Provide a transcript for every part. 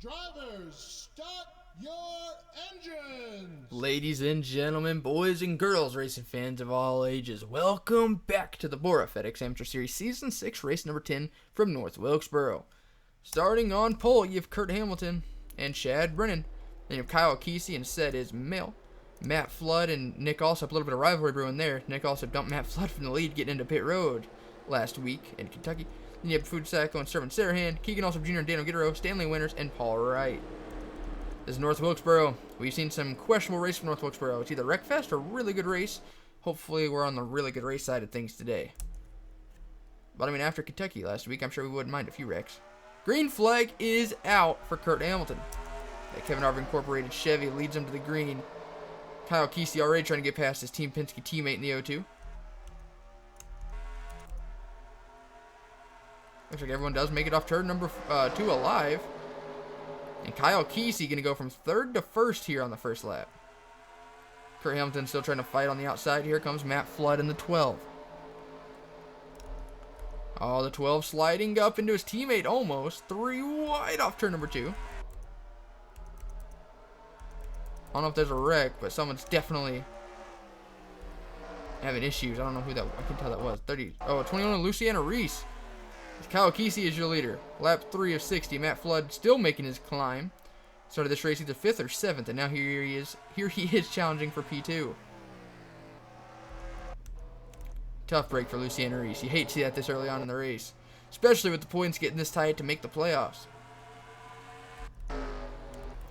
Drivers, start your engines! Ladies and gentlemen, boys and girls, racing fans of all ages, welcome back to the BORA FedEx Amateur Series Season 6, race number 10 from North Wilkesboro. Starting on pole, you have Kurt Hamilton and Chad Brennan. Then you have Kyle Kesey and S6R10. Matt Flood and Nick Alsop, a little bit of rivalry brewing there. Nick Alsop dumped Matt Flood from the lead getting into pit road last week in Kentucky. Then you have Food Sacco and S6R10, Keegan Alsop Jr. and Daniel Guerrero, Stanley Winters, and Paul Wright. This is North Wilkesboro. We've seen some questionable race from North Wilkesboro. It's either wreckfest or a really good race. Hopefully we're on the really good race side of things today. But I mean, after Kentucky last week, I'm sure we wouldn't mind a few wrecks. Green flag is out for Kurt Hamilton. That Kevin Harvick Incorporated Chevy leads him to the green. Kyle Kesey already trying to get past his Team Penske teammate in the O2. Looks like everyone does make it off turn number 2 alive. And Kyle Kesey going to go from 3rd to 1st here on the first lap. Kurt Hamilton still trying to fight on the outside. Here comes Matt Flood in the 12. Oh, the 12 sliding up into his teammate almost. 3 wide off turn number 2. I don't know if there's a wreck, but someone's definitely having issues. I don't know who that, I can tell that was. 21 Luciana Reese. Kyle Kesey is your leader. Lap 3 of 60. Matt Flood still making his climb. Started this race either 5th or 7th, and now here he is. Here he is challenging for P2. Tough break for Luciana Reese. You hate to see that this early on in the race, especially with the points getting this tight to make the playoffs.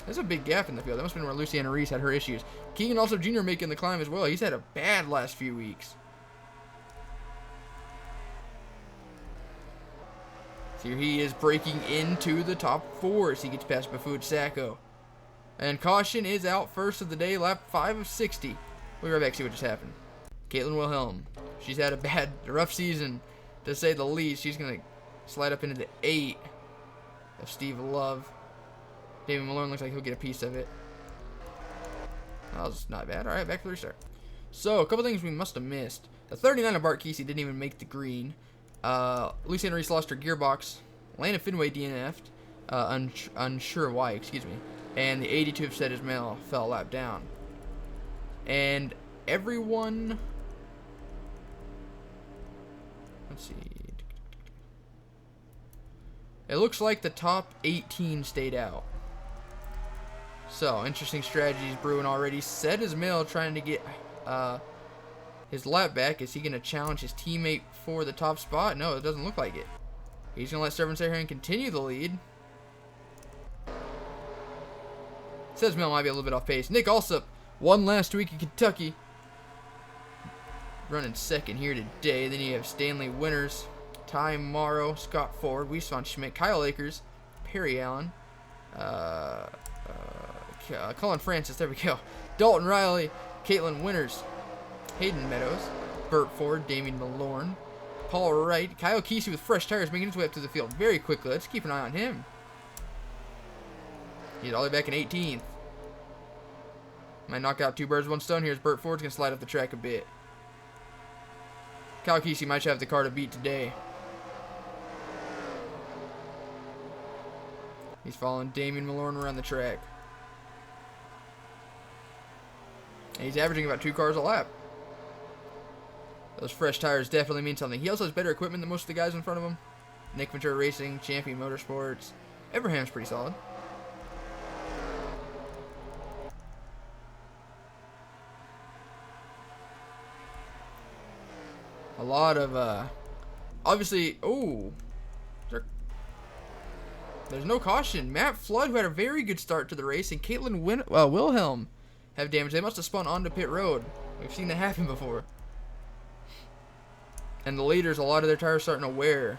There's a big gap in the field. That must have been where Luciana Reese had her issues. Keegan Alsop Jr. making the climb as well. He's had a bad last few weeks. So here he is breaking into the top 4 as he gets past Food Sacco. And caution is out first of the day, lap 5 of 60. We'll be right back to see what just happened. Caitlin Wilhelm. She's had a rough season, to say the least. She's going to slide up into the 8 of Steve Love. David Malone looks like he'll get a piece of it. That was not bad. All right, back to the restart. So, a couple things we must have missed. The 39 of Bart Kesey didn't even make the green. Luciana Reese lost her gearbox. Landon Finway DNF'd. Unsure why, excuse me. And the 82 of S6R10 fell a lap down. And everyone... Let's see. It looks like the top 18 stayed out. So, interesting strategies brewing already. S6R10 trying to get his lap back. Is he going to challenge his teammate for the top spot? No, it doesn't look like it. He's going to let S6R10 continue the lead. S6R10 might be a little bit off pace. Nick Alsop won last week in Kentucky. Running 2nd here today. Then you have Stanley Winters, Ty Morrow, Scott Ford, Wiesvan Schmidt, Kyle Akers, Perry Allen, Colin Francis, there we go, Dalton Riley, Caitlin Winters, Hayden Meadows, Burt Ford, Damian Malorn, Paul Wright, Kyle Kesey with fresh tires making his way up to the field very quickly. Let's keep an eye on him. He's all the way back in 18th. Might knock out 2 birds with 1 stone here as Burt Ford's going to slide up the track a bit. Kyle Kesey might have the car to beat today. He's following Damian Malorn around the track. And he's averaging about 2 cars a lap. Those fresh tires definitely mean something. He also has better equipment than most of the guys in front of him. Nick Ventura Racing, Champion Motorsports. Abraham's pretty solid. A lot of, obviously, there's no caution. Matt Flood, who had a very good start to the race, and Caitlin Wilhelm have damage. They must have spun onto pit road. We've seen that happen before. And the leaders, a lot of their tires starting to wear.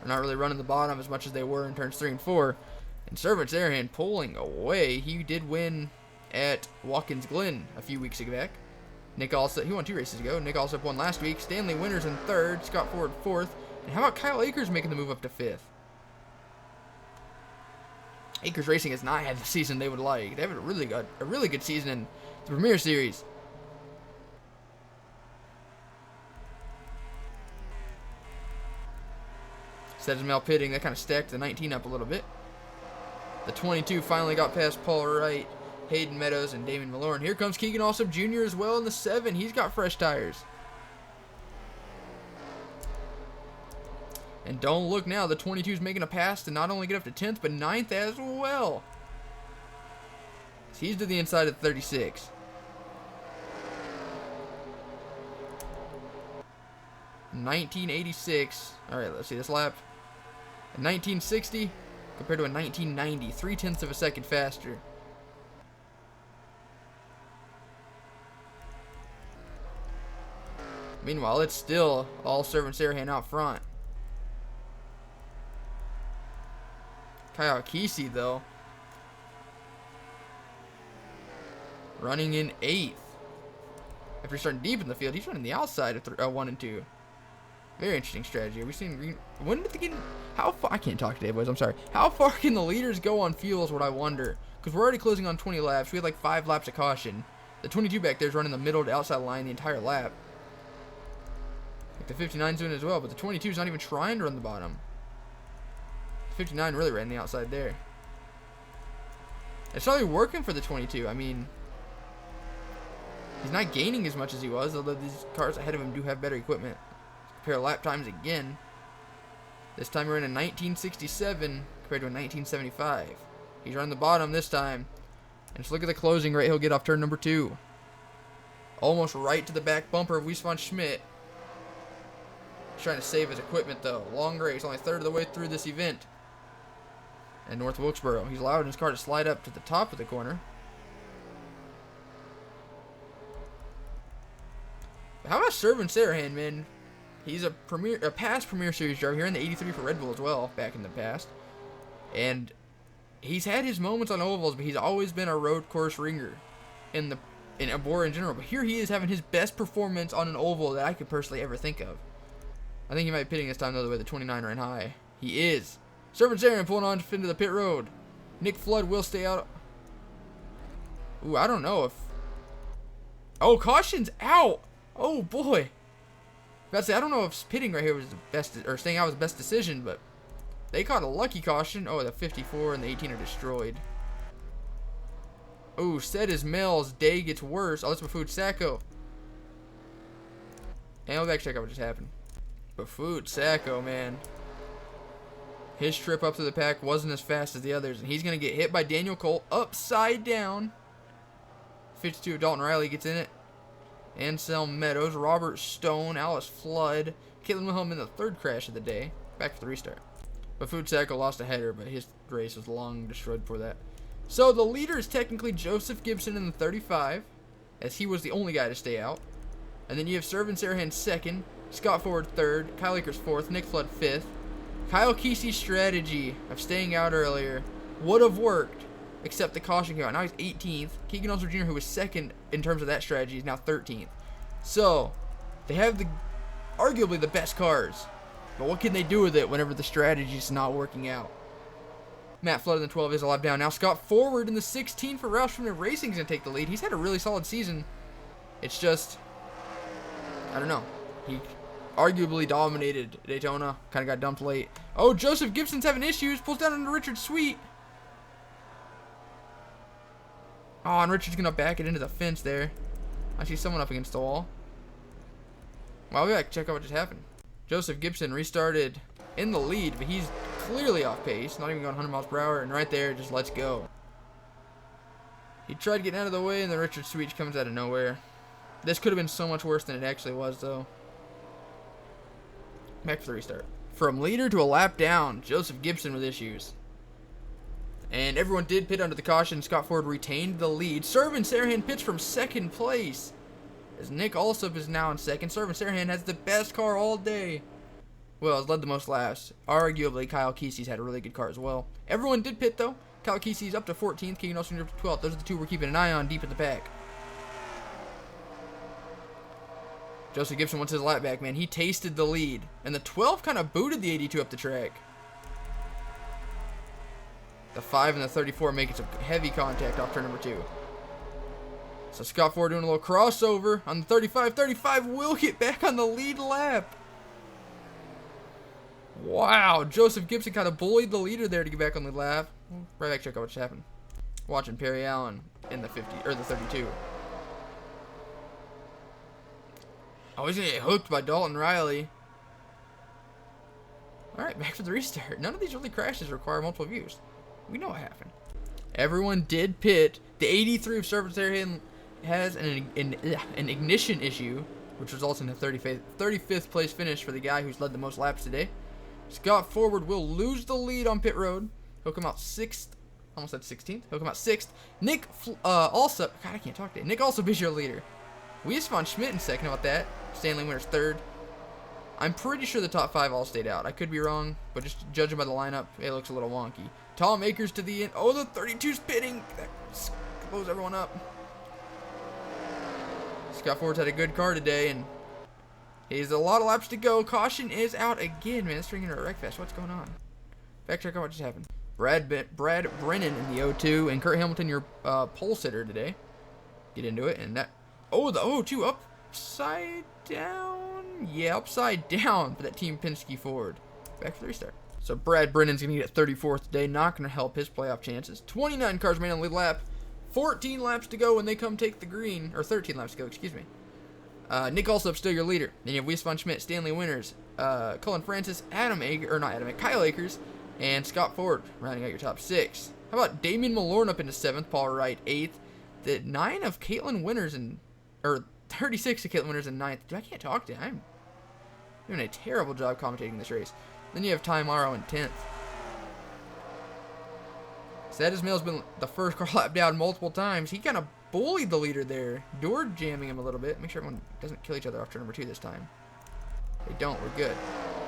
They're not really running the bottom as much as they were in turns 3 and 4. And S6R10 pulling away. He did win at Watkins Glen a few weeks back. Nick Alsop, he won 2 races ago. Nick Alsop won last week. Stanley Winters in 3rd. Scott Ford 4th. And how about Kyle Akers making the move up to 5th? Akers Racing has not had the season they would like. They have a really good season in the Premier Series. S6R10 pitting, that kind of stacked the 19 up a little bit. The 22 finally got past Paul Wright, Hayden Meadows, and Damon Malone. Here comes Keegan Alsop Jr. as well in the 7. He's got fresh tires. And don't look now, the 22 is making a pass to not only get up to 10th, but 9th as well. He's to the inside of the 36. $19.86. Alright, let's see this lap. A 1960 compared to a 1990. 0.3 of a second faster. Meanwhile, it's still all Servant Sarahan out front. Kyle Kesey, though, running in 8th. After starting deep in the field, he's running the outside of 1 and 2. Very interesting strategy. We've seen green. When did they get? How far? I can't talk today, boys. I'm sorry. How far can the leaders go on fuel is what I wonder. Because we're already closing on 20 laps. We had like 5 laps of caution. The 22 back there is running the middle to outside line the entire lap. Like the 59's doing it as well, but the 22 is not even trying to run the bottom. 59 really ran the outside there. It's not really working for the 22. I mean, he's not gaining as much as he was, although these cars ahead of him do have better equipment. Compare lap times again. This time we're in a 1967 compared to a 1975. He's running the bottom this time. And just look at the closing rate he'll get off turn number 2. Almost right to the back bumper of Weiss von Schmidt. He's trying to save his equipment though. Long race, only a third of the way through this event. And North Wilkesboro. He's allowed his car to slide up to the top of the corner. But how about Servant Sarahan, man? He's a past Premier Series driver here in the 83 for Red Bull as well, back in the past. And he's had his moments on ovals, but he's always been a road course ringer in BORA in general. But here he is having his best performance on an oval that I could personally ever think of. I think he might be pitting this time, though, the way the 29 ran high. He is. Servant Sarahan pulling on into the pit road. Nick Flood will stay out. Ooh, I don't know if... Oh, caution's out! Oh, boy. I don't know if pitting right here was the best, or staying out was the best decision, but they caught a lucky caution. Oh, the 54 and the 18 are destroyed. Oh, said as Mel's day gets worse. Oh, that's Bafood Sacco. And we'll back check out what just happened. Bafood Sacco, man. His trip up to the pack wasn't as fast as the others, and he's going to get hit by Daniel Cole upside down. 52 Dalton Riley gets in it. Anselm Meadows, Robert Stone, Alice Flood, Caitlin Wilhelm in the 3rd crash of the day. Back for the restart. But Food Sacco lost a header, but his race was long destroyed for that. So the leader is technically Joseph Gibson in the 35, as he was the only guy to stay out. And then you have Servant Sarahan 2nd, Scott Ford 3rd, Kyle Akers 4th, Nick Flood 5th. Kyle Kesey's strategy of staying out earlier would have worked, except the caution came out. Now he's 18th. Keegan Alsop Jr., who was 2nd in terms of that strategy, is now 13th. So, they have arguably the best cars. But what can they do with it whenever the strategy is not working out? Matt Flood in the 12 is a lap down. Now Scott Forward in the 16 for Roush from the Racing's going to take the lead. He's had a really solid season. It's just, I don't know. He arguably dominated Daytona. Kind of got dumped late. Oh, Joseph Gibson's having issues. Pulls down into Richard Sweet. Oh, and Richard's going to back it into the fence there. I see someone up against the wall. Well, we got to check out what just happened. Joseph Gibson restarted in the lead, but he's clearly off pace. Not even going 100 miles per hour, and right there, just lets go. He tried getting out of the way, and then Richard Sweet comes out of nowhere. This could have been so much worse than it actually was, though. Back for the restart. From leader to a lap down, Joseph Gibson with issues. And everyone did pit under the caution. Scott Ford retained the lead. Servant Sarahan pits from 2nd place, as Nick Alsop is now in 2nd. Servant Sarahan has the best car all day. Well, has led the most laps. Arguably, Kyle Kesey's had a really good car as well. Everyone did pit, though. Kyle Kesey's up to 14th. Keegan Alsop up to 12th. Those are the two we're keeping an eye on deep in the pack. Joseph Gibson wants his lap back, man. He tasted the lead. And the 12 kind of booted the 82 up the track. The 5 and the 34 making some heavy contact off turn number 2. So Scott Ford doing a little crossover on the 35. 35 will get back on the lead lap. Wow, Joseph Gibson kind of bullied the leader there to get back on the lap. Right back, check out what just happened. Watching Perry Allen in the 50 or the 32. Oh, he's gonna get hooked by Dalton Riley. Alright, back for the restart. None of these early crashes require multiple views. We know what happened. Everyone did pit. The 83 of Service Airhead has an ignition issue, which results in a 35th place finish for the guy who's led the most laps today. Scott Forward will lose the lead on pit road. He'll come out 6th. Almost said 16th. He'll come out 6th. Nick also... God, I can't talk today. Nick also is your leader. Weiss von Schmidt in 2nd. How about that? Stanley Winters 3rd. I'm pretty sure the top 5 all stayed out. I could be wrong, but just judging by the lineup, it looks a little wonky. Tom Akers to the end. Oh, the 32's pitting. That blows everyone up. Scott Ford's had a good car today, and he's a lot of laps to go. Caution is out again, man. It's turning into a wreck fest. What's going on? Back check out what just happened. Brad Brennan in the O2, and Kurt Hamilton, your pole sitter today. Get into it, and that... Oh, the O2 upside down? Yeah, upside down for that Team Penske Ford. Back for the restart. So Brad Brennan's going to get 34th today. Not going to help his playoff chances. 29 cars remain on the lead lap. 14 laps to go when they come take the green. Or 13 laps to go, excuse me. Nick Alsop's still your leader. Then you have Weiss von Schmidt, Stanley Winters, Cullen Francis, Kyle Akers, and Scott Ford rounding out your top 6. How about Damian Malorn up into 7th, Paul Wright 8th. The 9 of Caitlin Winters or 36 of Caitlin Winters in 9th. Dude, I can't talk to him. I'm doing a terrible job commentating this race. Then you have Ty Morrow in 10th. Sadismail's been the first car lap down multiple times. He kind of bullied the leader there. Door jamming him a little bit. Make sure everyone doesn't kill each other off turn number 2 this time. They don't. We're good.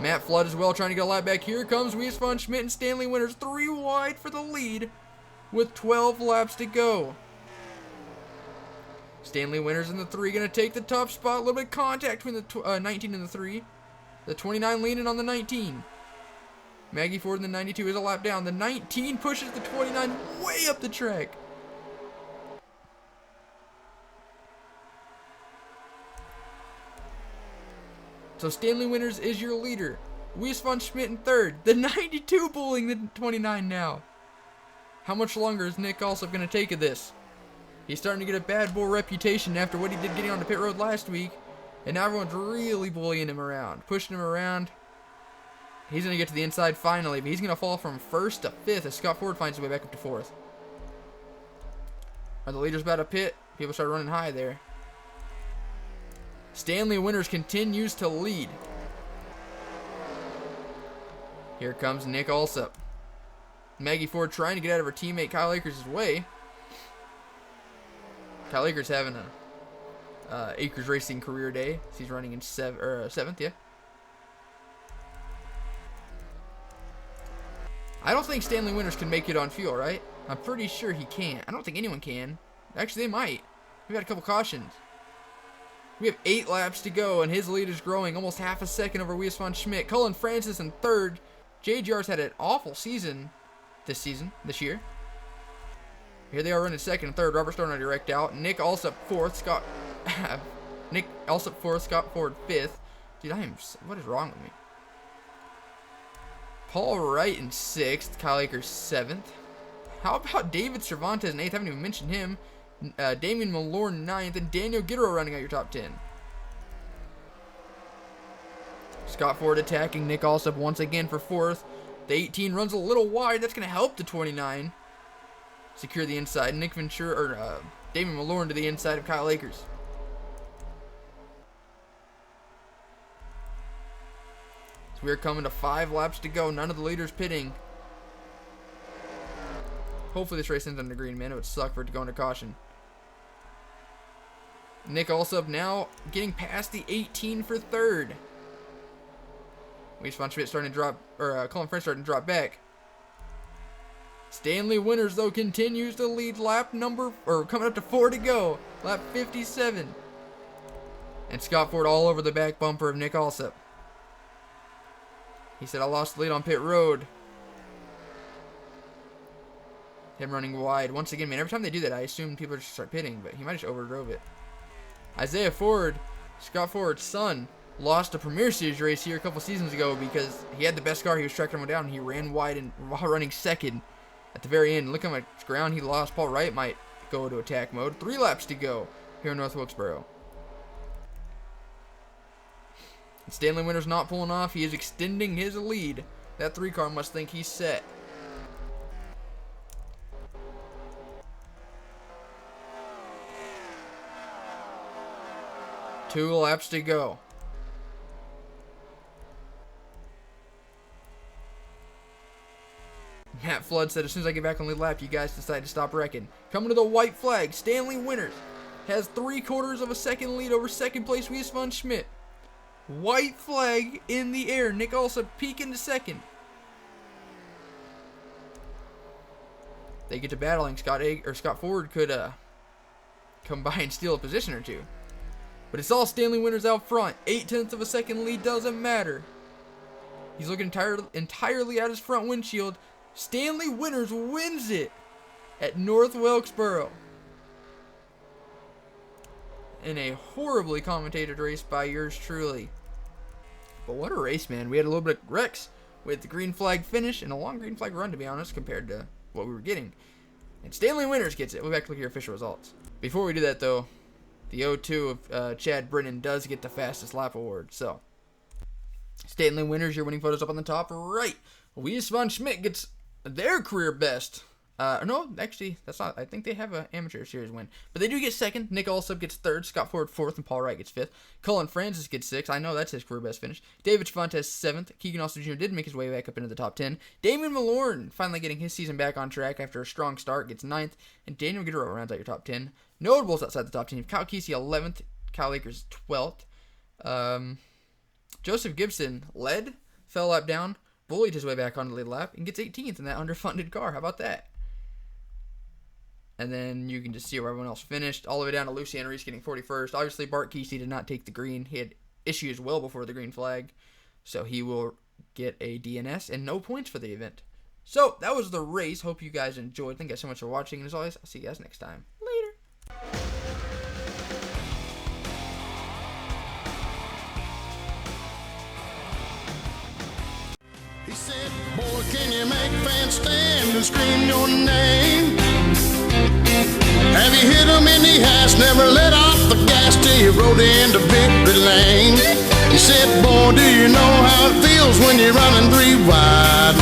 Matt Flood as well trying to get a lap back. Here comes Weiss von Schmidt and Stanley Winters 3 wide for the lead with 12 laps to go. Stanley Winters in the 3 going to take the top spot. A little bit of contact between the 19 and the 3. The 29 leaning on the 19. Maggie Ford in the 92 is a lap down. The 19 pushes the 29 way up the track. So Stanley Winters is your leader. Weiss von Schmidt in 3rd. The 92 bullying the 29 now. How much longer is Nick Alsop going to take of this? He's starting to get a bad bull reputation after what he did getting on the pit road last week. And now everyone's really bullying him around, pushing him around. He's going to get to the inside finally, but he's going to fall from 1st to 5th as Scott Ford finds his way back up to 4th. Are the leaders about to pit? People start running high there. Stanley Winters continues to lead. Here comes Nick Alsop. Maggie Ford trying to get out of her teammate Kyle Akers' way. Kyle Akers having a Akers Racing career day. He's running in 7th, yeah. I don't think Stanley Winters can make it on fuel, right? I'm pretty sure he can't. I don't think anyone can. Actually, they might. We've got a couple cautions. We have 8 laps to go, and his lead is growing almost half a second over Weiss von Schmidt. Cullen Francis in 3rd. JGR's had an awful season this year. Here they are running 2nd and 3rd. Robert Stone already wrecked out. Nick Alsop 4th. Scott Ford 5th. Dude, what is wrong with me? Paul Wright in 6th. Kyle Akers 7th. How about David Cervantes in 8th? I haven't even mentioned him. Damian Malorn 9th. And Daniel Guerrero running out your top 10. Scott Ford attacking Nick Alsop once again for 4th. The 18 runs a little wide. That's going to help the 29 secure the inside. Nick Ventura, or Damian Malorn to the inside of Kyle Akers. So we're coming to 5 laps to go. None of the leaders pitting. Hopefully this race ends on the green, man. It would suck for it to go into caution. Nick Alsop now getting past the 18 for 3rd. Weiss von Schmidt starting to drop, or Cullen Francis starting to drop back. Stanley Winters, though, continues to lead coming up to 4 to go. Lap 57. And Scott Ford all over the back bumper of Nick Alsop. He said, I lost the lead on pit road. Him running wide. Once again, man, every time they do that, I assume people just start pitting, but he might have just overdrove it. Isaiah Ford, Scott Ford's son, lost a Premier Series race here a couple seasons ago because he had the best car. He was tracking him down, and he ran wide and while running 2nd. at the very end. Look how much ground he lost. Paul Wright might go to attack mode. 3 laps to go here in North Wilkesboro. And Stanley Winter's not pulling off. He is extending his lead. That 3 car must think he's set. Two laps to go. Matt Flood said, as soon as I get back on the lead lap, you guys decide to stop wrecking. Coming to the white flag, Stanley Winters has 3/4 of a second lead over second place Wiesmann Schmidt. White flag in the air. Nick Alsop peeking to second. They get to battling. Scott Ford could come by and steal a position or two. But it's all Stanley Winters out front. 0.8 of a second lead doesn't matter. He's looking entirely at his front windshield. Stanley Winters wins it at North Wilkesboro in a horribly commentated race by yours truly. But what a race, man. We had a little bit of wrecks with the green flag finish and a long green flag run, to be honest, compared to what we were getting. And Stanley Winters gets it. We'll back to look at your official results. Before we do that, though, the 0-2 of Chad Brennan does get the fastest lap award. So, Stanley Winters, your winning photos up on the top right. Wiesmann Schmidt gets their career best. No, actually, that's not. I think they have an amateur series win. But they do get second. Nick Alsop gets third. Scott Ford fourth. And Paul Wright gets fifth. Cullen Francis gets sixth. I know that's his career best finish. David Fontes seventh. Keegan Austin Jr. did make his way back up into the top 10. Damon Malorn finally getting his season back on track after a strong start gets ninth. And Daniel Guerrero rounds out your top 10. Notables outside the top 10. Kyle Kesey 11th. Kyle Akers 12th. Joseph Gibson led. Fell a lap down. Bullied his way back on the lead lap. And gets 18th in that underfunded car. How about that? And then you can just see where everyone else finished. All the way down to Lucian Reese getting 41st. Obviously, Bart Kesey did not take the green. He had issues well before the green flag. So he will get a DNS and no points for the event. So that was the race. Hope you guys enjoyed. Thank you guys so much for watching. And as always, I'll see you guys next time. Later. He said, boy, can you make fans stand and scream your name? Have you hit him in the ass, never let off the gas till you rode into victory lane? He said, boy, do you know how it feels when you're running 3 wide?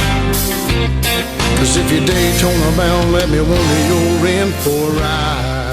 'Cause if you're Daytona bound, let me wonder you're in for a ride.